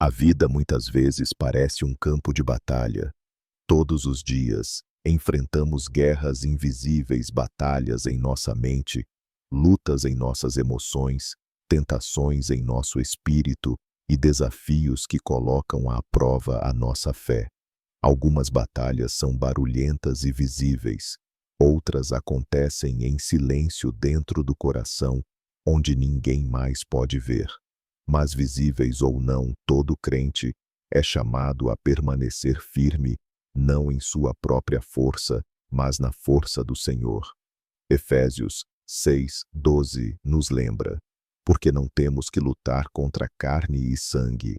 A vida muitas vezes parece um campo de batalha. Todos os dias, enfrentamos guerras invisíveis, batalhas em nossa mente, lutas em nossas emoções, tentações em nosso espírito e desafios que colocam à prova a nossa fé. Algumas batalhas são barulhentas e visíveis, outras acontecem em silêncio dentro do coração, onde ninguém mais pode ver. Mas visíveis ou não, todo crente é chamado a permanecer firme, não em sua própria força, mas na força do Senhor. Efésios 6:12 nos lembra: porque não temos que lutar contra carne e sangue,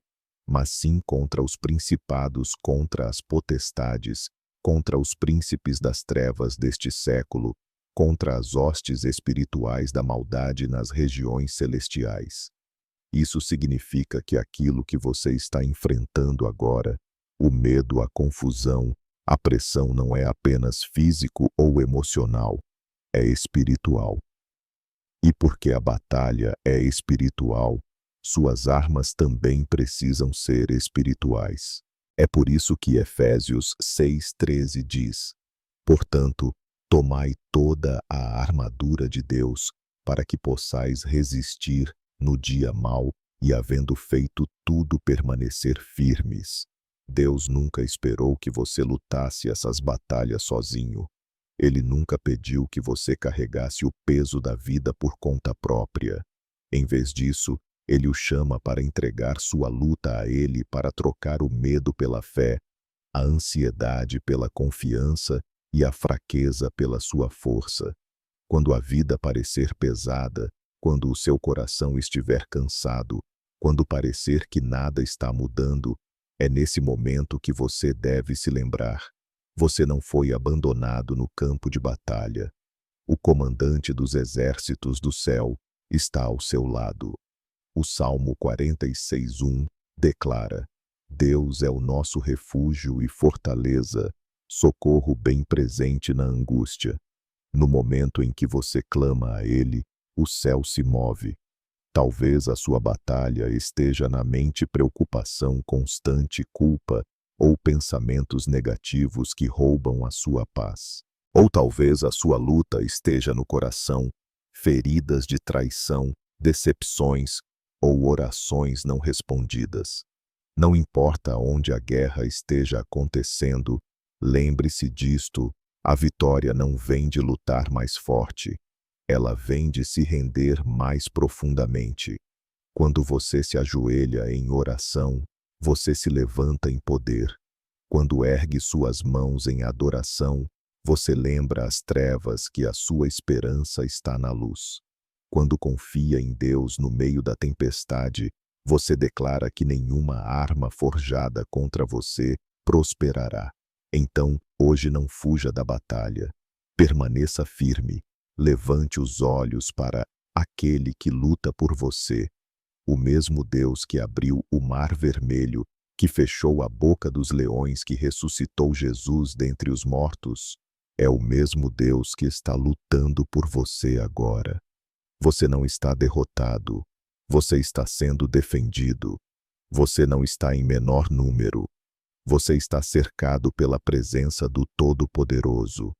mas sim contra os principados, contra as potestades, contra os príncipes das trevas deste século, contra as hostes espirituais da maldade nas regiões celestiais. Isso significa que aquilo que você está enfrentando agora, o medo, a confusão, a pressão, não é apenas físico ou emocional, é espiritual. E porque a batalha é espiritual, suas armas também precisam ser espirituais. É por isso que Efésios 6:13 diz: portanto, tomai toda a armadura de Deus, para que possais resistir no dia mau e, havendo feito tudo, permanecer firmes. Deus nunca esperou que você lutasse essas batalhas sozinho. Ele nunca pediu que você carregasse o peso da vida por conta própria. Em vez disso, Ele o chama para entregar sua luta a Ele, para trocar o medo pela fé, a ansiedade pela confiança e a fraqueza pela sua força. Quando a vida parecer pesada, quando o seu coração estiver cansado, quando parecer que nada está mudando, é nesse momento que você deve se lembrar: você não foi abandonado no campo de batalha. O comandante dos exércitos do céu está ao seu lado. O Salmo 46:1 declara: Deus é o nosso refúgio e fortaleza, socorro bem presente na angústia. No momento em que você clama a Ele, o céu se move. Talvez a sua batalha esteja na mente: preocupação constante, culpa ou pensamentos negativos que roubam a sua paz. Ou talvez a sua luta esteja no coração: feridas de traição, decepções ou orações não respondidas. Não importa onde a guerra esteja acontecendo, lembre-se disto: a vitória não vem de lutar mais forte, ela vem de se render mais profundamente. Quando você se ajoelha em oração, você se levanta em poder. Quando ergue suas mãos em adoração, você lembra às trevas que a sua esperança está na luz. Quando confia em Deus no meio da tempestade, você declara que nenhuma arma forjada contra você prosperará. Então, hoje não fuja da batalha. Permaneça firme. Levante os olhos para aquele que luta por você. O mesmo Deus que abriu o Mar Vermelho, que fechou a boca dos leões, que ressuscitou Jesus dentre os mortos, é o mesmo Deus que está lutando por você agora. Você não está derrotado. Você está sendo defendido. Você não está em menor número. Você está cercado pela presença do Todo-Poderoso.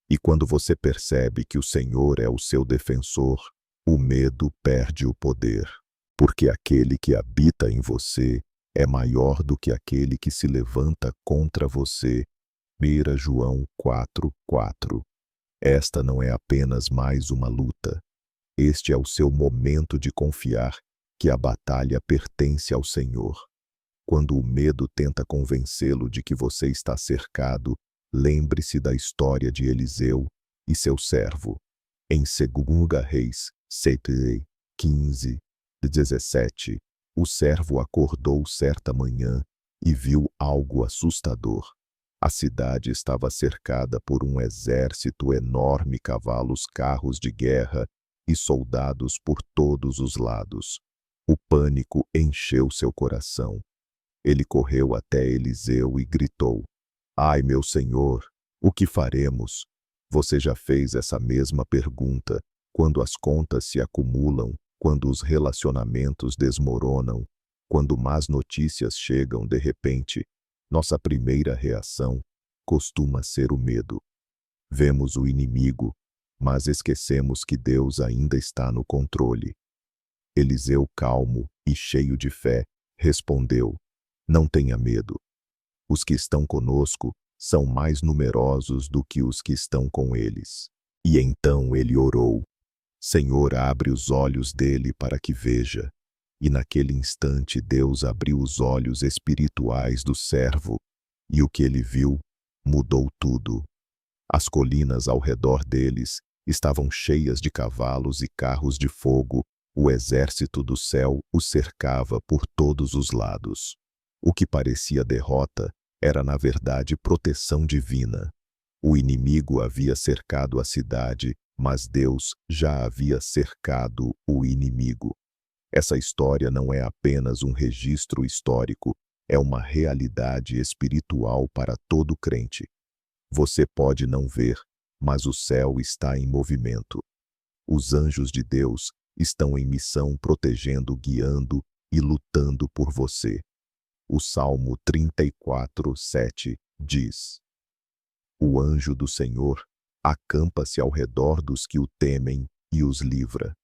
E quando você percebe que o Senhor é o seu defensor, o medo perde o poder. Porque aquele que habita em você é maior do que aquele que se levanta contra você. 1 João 4:4. Esta não é apenas mais uma luta. Este é o seu momento de confiar que a batalha pertence ao Senhor. Quando o medo tenta convencê-lo de que você está cercado, lembre-se da história de Eliseu e seu servo. Em 2 Reis 7:15-17, o servo acordou certa manhã e viu algo assustador. A cidade estava cercada por um exército enorme, cavalos, carros de guerra e soldados por todos os lados. O pânico encheu seu coração. Ele correu até Eliseu e gritou: Ai, meu senhor, o que faremos? Você já fez essa mesma pergunta quando as contas se acumulam, quando os relacionamentos desmoronam, Quando más notícias chegam de repente, nossa primeira reação costuma ser o medo. Vemos o inimigo, mas esquecemos que Deus ainda está no controle. Eliseu, calmo e cheio de fé, respondeu: Não tenha medo. Os que estão conosco são mais numerosos do que os que estão com eles. E então ele orou: Senhor, abre os olhos dele para que veja. E naquele instante Deus abriu os olhos espirituais do servo, e o que ele viu mudou tudo. As colinas ao redor deles estavam cheias de cavalos e carros de fogo. O exército do céu os cercava por todos os lados. O que parecia derrota era, na verdade, proteção divina. O inimigo havia cercado a cidade, mas Deus já havia cercado o inimigo. Essa história não é apenas um registro histórico, é uma realidade espiritual para todo crente. Você pode não ver, mas o céu está em movimento. Os anjos de Deus estão em missão protegendo, guiando e lutando por você. O Salmo 34:7 diz: O anjo do Senhor acampa-se ao redor dos que o temem e os livra.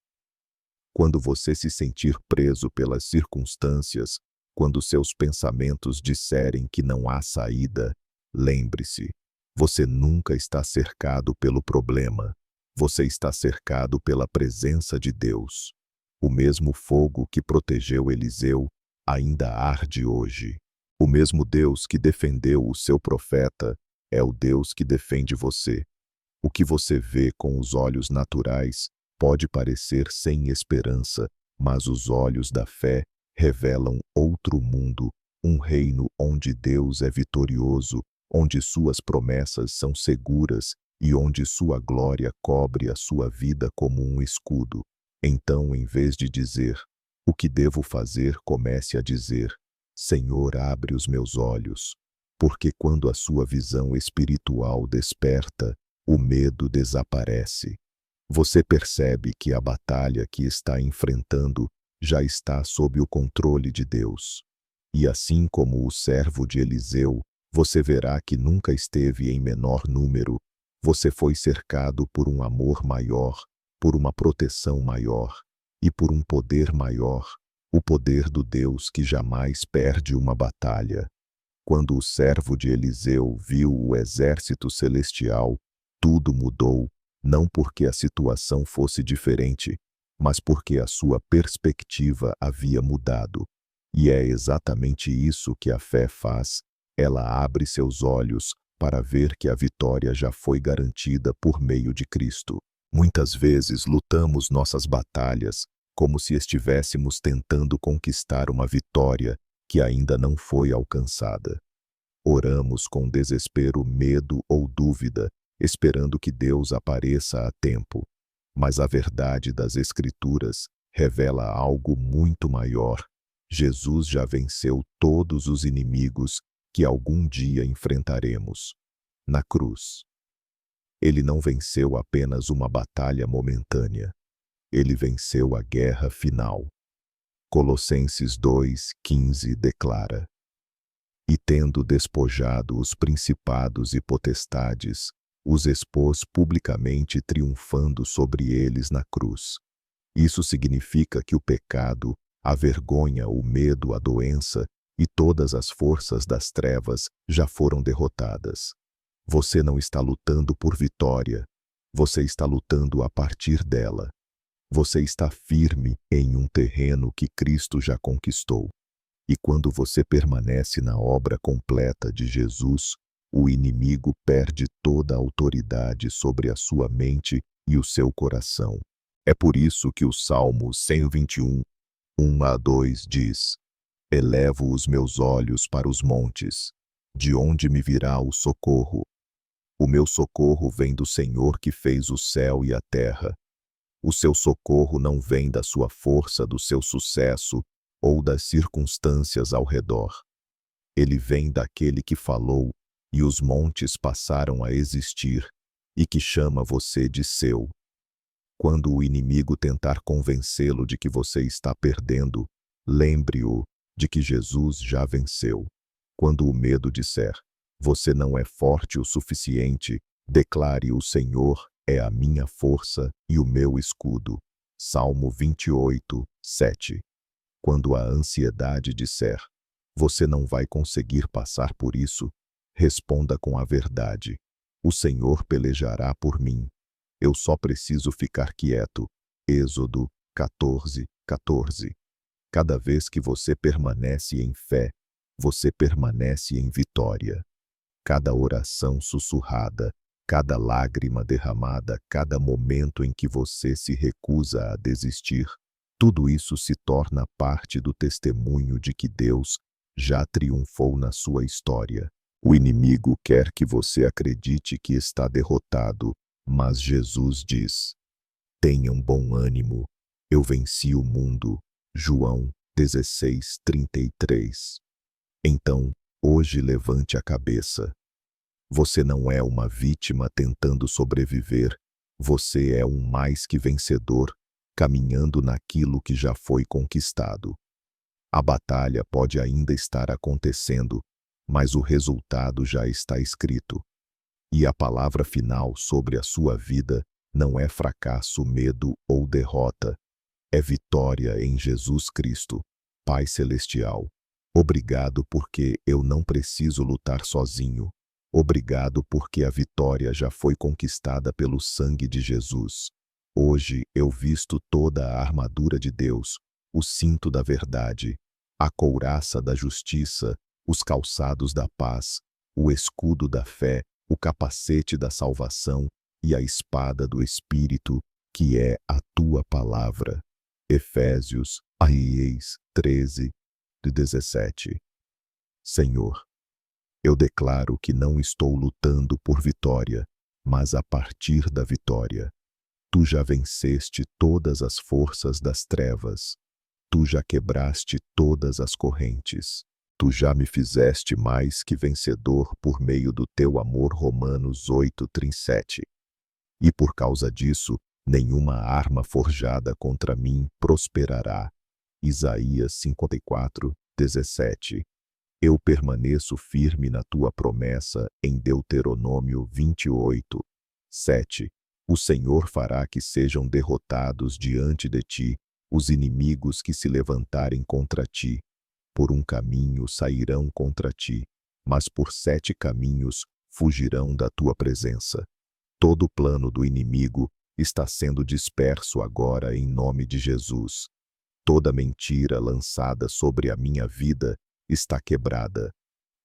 Quando você se sentir preso pelas circunstâncias, quando seus pensamentos disserem que não há saída, lembre-se, você nunca está cercado pelo problema. Você está cercado pela presença de Deus. O mesmo fogo que protegeu Eliseu ainda arde hoje. O mesmo Deus que defendeu o seu profeta é o Deus que defende você. O que você vê com os olhos naturais pode parecer sem esperança, mas os olhos da fé revelam outro mundo, um reino onde Deus é vitorioso, onde suas promessas são seguras e onde sua glória cobre a sua vida como um escudo. Então, em vez de dizer, o que devo fazer, comece a dizer, Senhor, abre os meus olhos. Porque quando a sua visão espiritual desperta, o medo desaparece. Você percebe que a batalha que está enfrentando já está sob o controle de Deus. E assim como o servo de Eliseu, você verá que nunca esteve em menor número. Você foi cercado por um amor maior, por uma proteção maior e por um poder maior, o poder do Deus que jamais perde uma batalha. Quando o servo de Eliseu viu o exército celestial, tudo mudou, não porque a situação fosse diferente, mas porque a sua perspectiva havia mudado. E é exatamente isso que a fé faz. Ela abre seus olhos para ver que a vitória já foi garantida por meio de Cristo. Muitas vezes lutamos nossas batalhas como se estivéssemos tentando conquistar uma vitória que ainda não foi alcançada. Oramos com desespero, medo ou dúvida, esperando que Deus apareça a tempo. Mas a verdade das Escrituras revela algo muito maior. Jesus já venceu todos os inimigos que algum dia enfrentaremos. Na cruz. Ele não venceu apenas uma batalha momentânea. Ele venceu a guerra final. Colossenses 2:15 declara: E tendo despojado os principados e potestades, os expôs publicamente, triunfando sobre eles na cruz. Isso significa que o pecado, a vergonha, o medo, a doença e todas as forças das trevas já foram derrotadas. Você não está lutando por vitória, você está lutando a partir dela. Você está firme em um terreno que Cristo já conquistou. E quando você permanece na obra completa de Jesus, o inimigo perde toda a autoridade sobre a sua mente e o seu coração. É por isso que o Salmo 121, 1-2 diz: Elevo os meus olhos para os montes. De onde me virá o socorro? O meu socorro vem do Senhor que fez o céu e a terra. O seu socorro não vem da sua força, do seu sucesso ou das circunstâncias ao redor. Ele vem daquele que falou e os montes passaram a existir e que chama você de seu. Quando o inimigo tentar convencê-lo de que você está perdendo, lembre-o, de que Jesus já venceu. Quando o medo disser, você não é forte o suficiente, declare: o Senhor é a minha força e o meu escudo. Salmo 28, 7. Quando a ansiedade disser, você não vai conseguir passar por isso, responda com a verdade: o Senhor pelejará por mim. Eu só preciso ficar quieto. Êxodo 14, 14. Cada vez que você permanece em fé, você permanece em vitória. Cada oração sussurrada, cada lágrima derramada, cada momento em que você se recusa a desistir, tudo isso se torna parte do testemunho de que Deus já triunfou na sua história. O inimigo quer que você acredite que está derrotado, mas Jesus diz: tenham bom ânimo, eu venci o mundo. João 16, 33. Então, hoje levante a cabeça. Você não é uma vítima tentando sobreviver, você é um mais que vencedor, caminhando naquilo que já foi conquistado. A batalha pode ainda estar acontecendo, mas o resultado já está escrito. E a palavra final sobre a sua vida não é fracasso, medo ou derrota, é vitória em Jesus Cristo. Pai Celestial, obrigado porque eu não preciso lutar sozinho. Obrigado porque a vitória já foi conquistada pelo sangue de Jesus. Hoje eu visto toda a armadura de Deus, o cinto da verdade, a couraça da justiça, os calçados da paz, o escudo da fé, o capacete da salvação e a espada do Espírito, que é a tua palavra. Efésios 13, 17. Senhor, eu declaro que não estou lutando por vitória, mas a partir da vitória. Tu já venceste todas as forças das trevas. Tu já quebraste todas as correntes. Tu já me fizeste mais que vencedor por meio do teu amor. Romanos 8:37. E por causa disso, nenhuma arma forjada contra mim prosperará. Isaías 54:17. Eu permaneço firme na tua promessa em Deuteronômio 28, 7. O Senhor fará que sejam derrotados diante de ti os inimigos que se levantarem contra ti. Por um caminho sairão contra ti, mas por 7 caminhos fugirão da tua presença. Todo o plano do inimigo está sendo disperso agora em nome de Jesus. Toda mentira lançada sobre a minha vida está quebrada.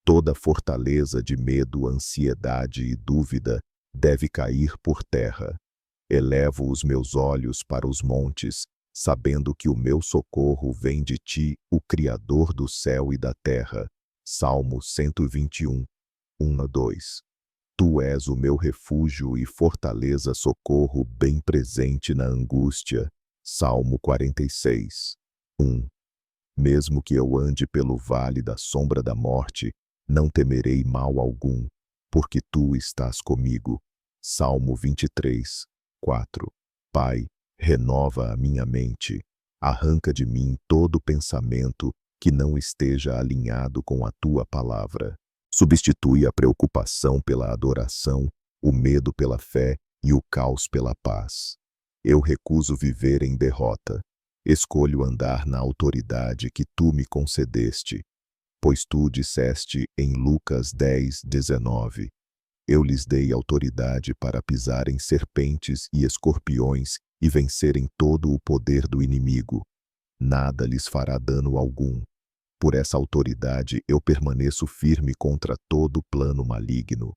Toda fortaleza de medo, ansiedade e dúvida deve cair por terra. Elevo os meus olhos para os montes, sabendo que o meu socorro vem de ti, o Criador do céu e da terra. Salmo 121, 1-2. Tu és o meu refúgio e fortaleza, socorro bem presente na angústia. Salmo 46, 1. Mesmo que eu ande pelo vale da sombra da morte, não temerei mal algum, porque tu estás comigo. Salmo 23, 4. Pai, renova a minha mente. Arranca de mim todo pensamento que não esteja alinhado com a tua palavra. Substitui a preocupação pela adoração, o medo pela fé e o caos pela paz. Eu recuso viver em derrota. Escolho andar na autoridade que tu me concedeste, pois tu disseste em Lucas 10:19, eu lhes dei autoridade para pisarem serpentes e escorpiões e vencerem todo o poder do inimigo. Nada lhes fará dano algum. Por essa autoridade eu permaneço firme contra todo plano maligno.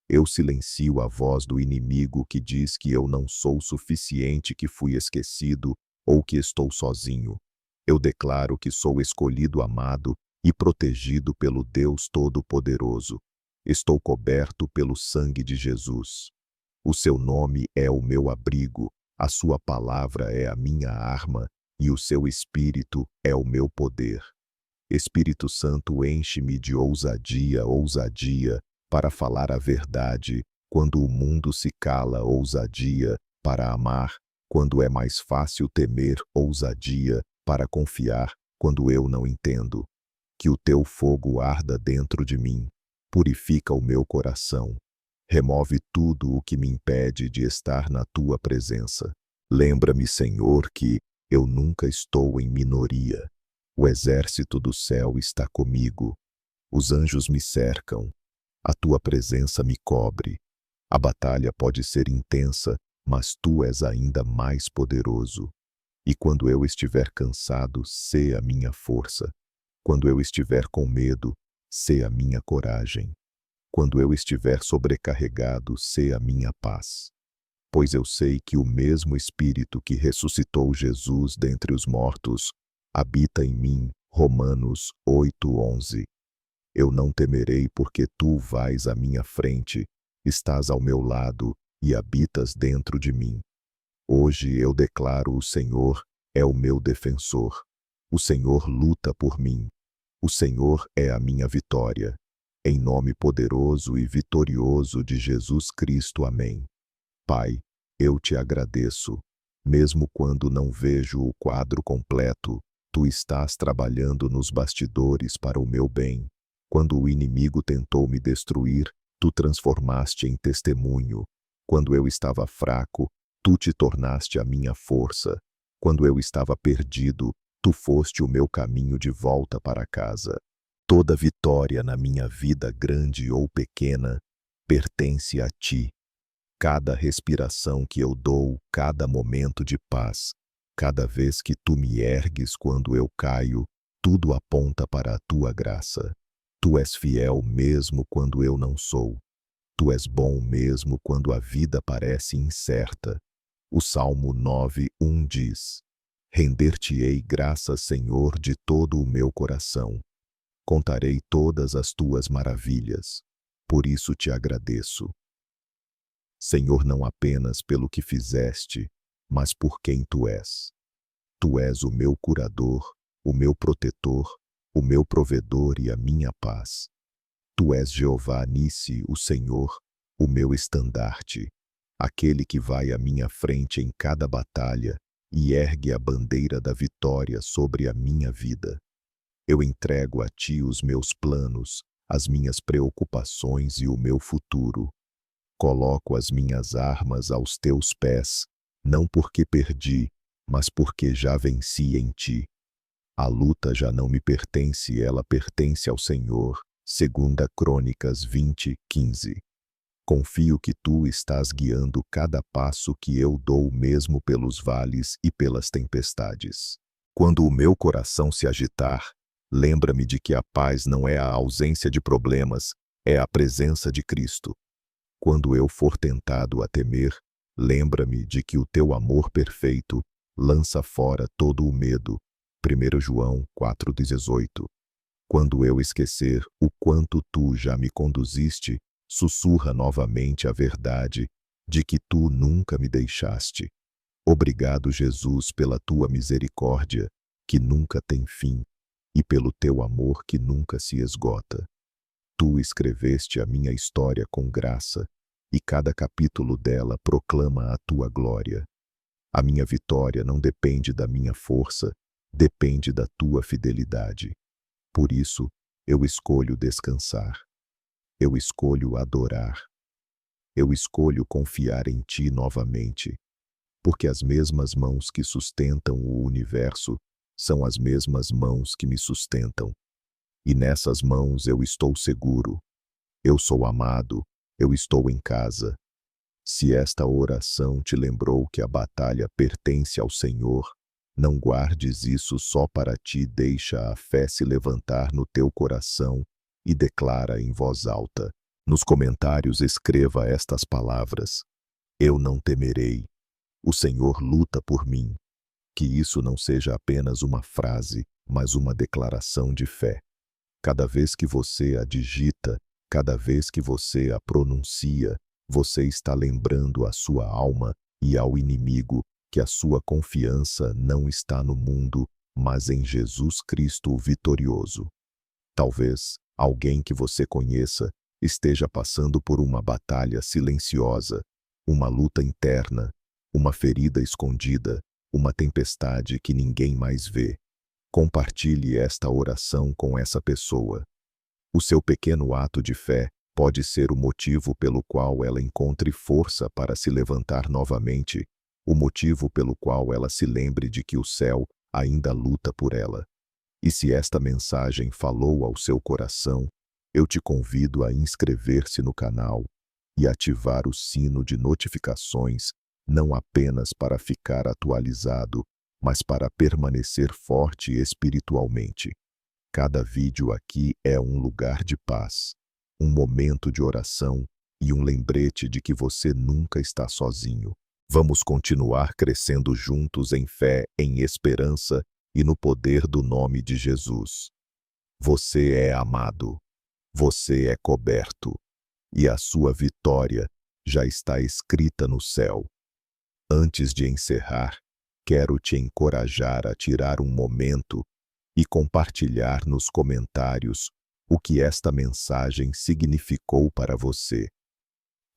Eu silencio a voz do inimigo que diz que eu não sou suficiente, que fui esquecido ou que estou sozinho. Eu declaro que sou escolhido, amado e protegido pelo Deus Todo-Poderoso. Estou coberto pelo sangue de Jesus. O seu nome é o meu abrigo, a sua palavra é a minha arma e o seu Espírito é o meu poder. Espírito Santo, enche-me de ousadia, para falar a verdade, quando o mundo se cala, ousadia para amar, quando é mais fácil temer, ousadia para confiar, quando eu não entendo. Que o teu fogo arda dentro de mim, purifica o meu coração. Remove tudo o que me impede de estar na tua presença. Lembra-me, Senhor, que eu nunca estou em minoria. O exército do céu está comigo. Os anjos me cercam. A tua presença me cobre. A batalha pode ser intensa, mas tu és ainda mais poderoso. E quando eu estiver cansado, sê a minha força. Quando eu estiver com medo, sê a minha coragem. Quando eu estiver sobrecarregado, sê a minha paz. Pois eu sei que o mesmo Espírito que ressuscitou Jesus dentre os mortos habita em mim. Romanos 8:11. Eu não temerei, porque tu vais à minha frente, estás ao meu lado e habitas dentro de mim. Hoje eu declaro: o Senhor é o meu defensor. O Senhor luta por mim. O Senhor é a minha vitória. Em nome poderoso e vitorioso de Jesus Cristo. Amém. Pai, eu te agradeço. Mesmo quando não vejo o quadro completo, tu estás trabalhando nos bastidores para o meu bem. Quando o inimigo tentou me destruir, tu transformaste em testemunho. Quando eu estava fraco, tu te tornaste a minha força. Quando eu estava perdido, tu foste o meu caminho de volta para casa. Toda vitória na minha vida, grande ou pequena, pertence a ti. Cada respiração que eu dou, cada momento de paz, cada vez que tu me ergues quando eu caio, tudo aponta para a tua graça. Tu és fiel mesmo quando eu não sou. Tu és bom mesmo quando a vida parece incerta. O Salmo 9:1 diz: Render-te-ei graças, Senhor, de todo o meu coração. Contarei todas as tuas maravilhas. Por isso te agradeço. Senhor, não apenas pelo que fizeste, mas por quem tu és. Tu és o meu curador, o meu protetor, o meu provedor e a minha paz. Tu és Jeová Nissi, o Senhor, o meu estandarte, aquele que vai à minha frente em cada batalha e ergue a bandeira da vitória sobre a minha vida. Eu entrego a ti os meus planos, as minhas preocupações e o meu futuro. Coloco as minhas armas aos teus pés, não porque perdi, mas porque já venci em ti. A luta já não me pertence, ela pertence ao Senhor. 2 Crônicas 20:15. Confio que tu estás guiando cada passo que eu dou, mesmo pelos vales e pelas tempestades. Quando o meu coração se agitar, lembra-me de que a paz não é a ausência de problemas, é a presença de Cristo. Quando eu for tentado a temer, lembra-me de que o teu amor perfeito lança fora todo o medo. 1 João 4:18. Quando eu esquecer o quanto tu já me conduziste, sussurra novamente a verdade de que tu nunca me deixaste. Obrigado, Jesus, pela tua misericórdia, que nunca tem fim, e pelo teu amor que nunca se esgota. Tu escreveste a minha história com graça, e cada capítulo dela proclama a tua glória. A minha vitória não depende da minha força, depende da tua fidelidade. Por isso, eu escolho descansar. Eu escolho adorar. Eu escolho confiar em ti novamente, porque as mesmas mãos que sustentam o universo são as mesmas mãos que me sustentam. E nessas mãos eu estou seguro. Eu sou amado, eu estou em casa. Se esta oração te lembrou que a batalha pertence ao Senhor, não guardes isso só para ti, deixa a fé se levantar no teu coração e declara em voz alta. Nos comentários escreva estas palavras: Eu não temerei. O Senhor luta por mim. Que isso não seja apenas uma frase, mas uma declaração de fé. Cada vez que você a digita, cada vez que você a pronuncia, você está lembrando à sua alma e ao inimigo que a sua confiança não está no mundo, mas em Jesus Cristo o vitorioso. Talvez alguém que você conheça esteja passando por uma batalha silenciosa, uma luta interna, uma ferida escondida, uma tempestade que ninguém mais vê. Compartilhe esta oração com essa pessoa. O seu pequeno ato de fé pode ser o motivo pelo qual ela encontre força para se levantar novamente, o motivo pelo qual ela se lembre de que o céu ainda luta por ela. E se esta mensagem falou ao seu coração, eu te convido a inscrever-se no canal e ativar o sino de notificações, não apenas para ficar atualizado, mas para permanecer forte espiritualmente. Cada vídeo aqui é um lugar de paz, um momento de oração e um lembrete de que você nunca está sozinho. Vamos continuar crescendo juntos em fé, em esperança e no poder do nome de Jesus. Você é amado, você é coberto, e a sua vitória já está escrita no céu. Antes de encerrar, quero te encorajar a tirar um momento e compartilhar nos comentários o que esta mensagem significou para você.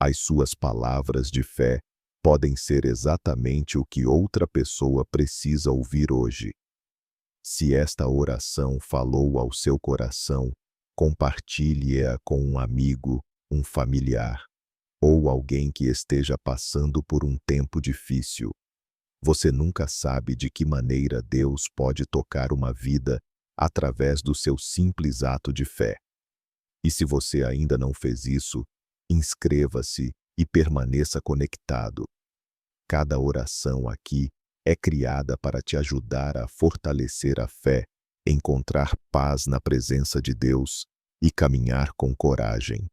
As suas palavras de fé podem ser exatamente o que outra pessoa precisa ouvir hoje. Se esta oração falou ao seu coração, compartilhe-a com um amigo, um familiar, ou alguém que esteja passando por um tempo difícil. Você nunca sabe de que maneira Deus pode tocar uma vida através do seu simples ato de fé. E se você ainda não fez isso, inscreva-se e permaneça conectado. Cada oração aqui é criada para te ajudar a fortalecer a fé, encontrar paz na presença de Deus e caminhar com coragem.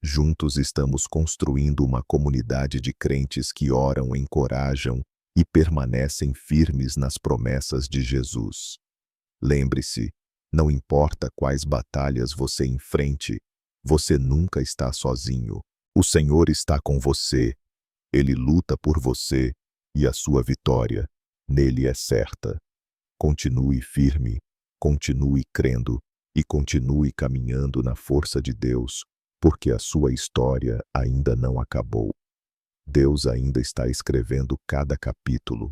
Juntos estamos construindo uma comunidade de crentes que oram, encorajam e permanecem firmes nas promessas de Jesus. Lembre-se, não importa quais batalhas você enfrente, você nunca está sozinho. O Senhor está com você, Ele luta por você e a sua vitória nele é certa. Continue firme, continue crendo e continue caminhando na força de Deus, porque a sua história ainda não acabou. Deus ainda está escrevendo cada capítulo.